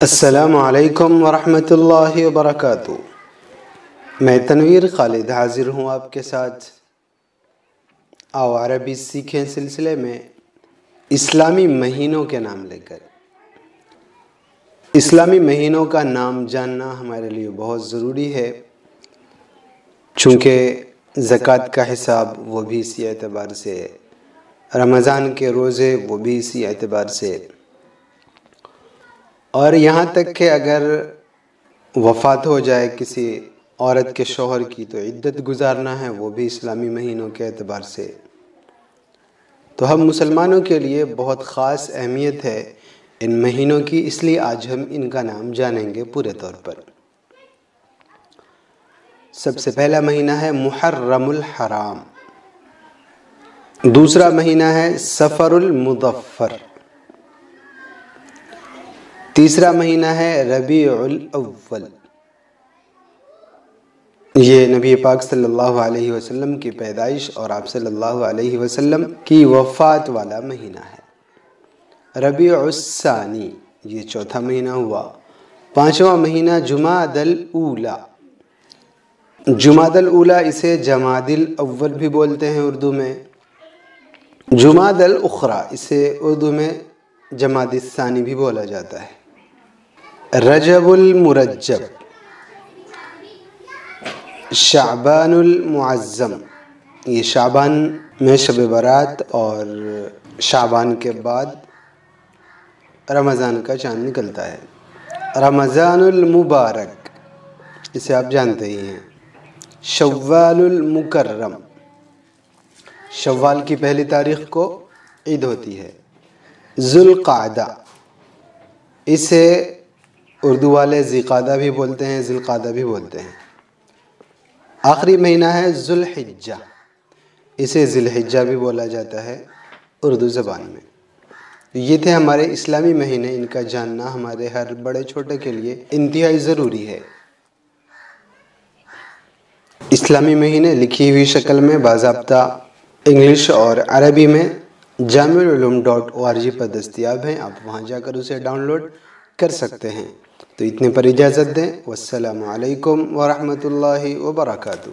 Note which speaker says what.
Speaker 1: السلام علیکم ورحمۃ اللہ وبرکاتہ۔ میں تنویر خالد حاضر ہوں آپ کے ساتھ آؤ عربی سیکھیں سلسلے میں اسلامی مہینوں کے نام لے کر۔ اسلامی مہینوں کا نام جاننا ہمارے لیے بہت ضروری ہے، چونکہ زکوٰۃ کا حساب وہ بھی اسی اعتبار سے، رمضان کے روزے وہ بھی اسی اعتبار سے، اور یہاں تک کہ اگر وفات ہو جائے کسی عورت کے شوہر کی تو عدت گزارنا ہے وہ بھی اسلامی مہینوں کے اعتبار سے۔ تو ہم مسلمانوں کے لیے بہت خاص اہمیت ہے ان مہینوں کی، اس لیے آج ہم ان کا نام جانیں گے پورے طور پر۔ سب سے پہلا مہینہ ہے محرم الحرام، دوسرا مہینہ ہے صفر المظفر، تیسرا مہینہ ہے ربیع الاول، یہ نبی پاک صلی اللہ علیہ وسلم کی پیدائش اور آپ صلی اللہ علیہ وسلم کی وفات والا مہینہ ہے۔ ربیع الثانی یہ چوتھا مہینہ ہوا۔ پانچواں مہینہ جمادی الاولی، جمادی الاولی اسے جمادی الاول بھی بولتے ہیں اردو میں، جمادی الاخری اسے اردو میں جمادی الثانی بھی بولا جاتا ہے۔ رجب المرجب، شعبان المعظم، یہ شعبان میں شب برات اور شعبان کے بعد رمضان کا چاند نکلتا ہے۔ رمضان المبارک اسے آپ جانتے ہی ہیں۔ شوال المکرم، شوال کی پہلی تاریخ کو عید ہوتی ہے۔ ذوالقعدہ اسے اردو والے ذیقعدہ بھی بولتے ہیں، ذوالقعدہ بھی بولتے ہیں۔ آخری مہینہ ہے ذوالحجہ، اسے ذی الحجہ بھی بولا جاتا ہے اردو زبان میں۔ یہ تھے ہمارے اسلامی مہینے، ان کا جاننا ہمارے ہر بڑے چھوٹے کے لیے انتہائی ضروری ہے۔ اسلامی مہینے لکھی ہوئی شکل میں باضابطہ انگلش اور عربی میں جامعالعلوم.org پر دستیاب ہیں، آپ وہاں جا کر اسے ڈاؤن لوڈ کر سکتے ہیں۔ تو اتنے پر اجازت دیں، والسلام علیکم ورحمۃ اللہ وبرکاتہ۔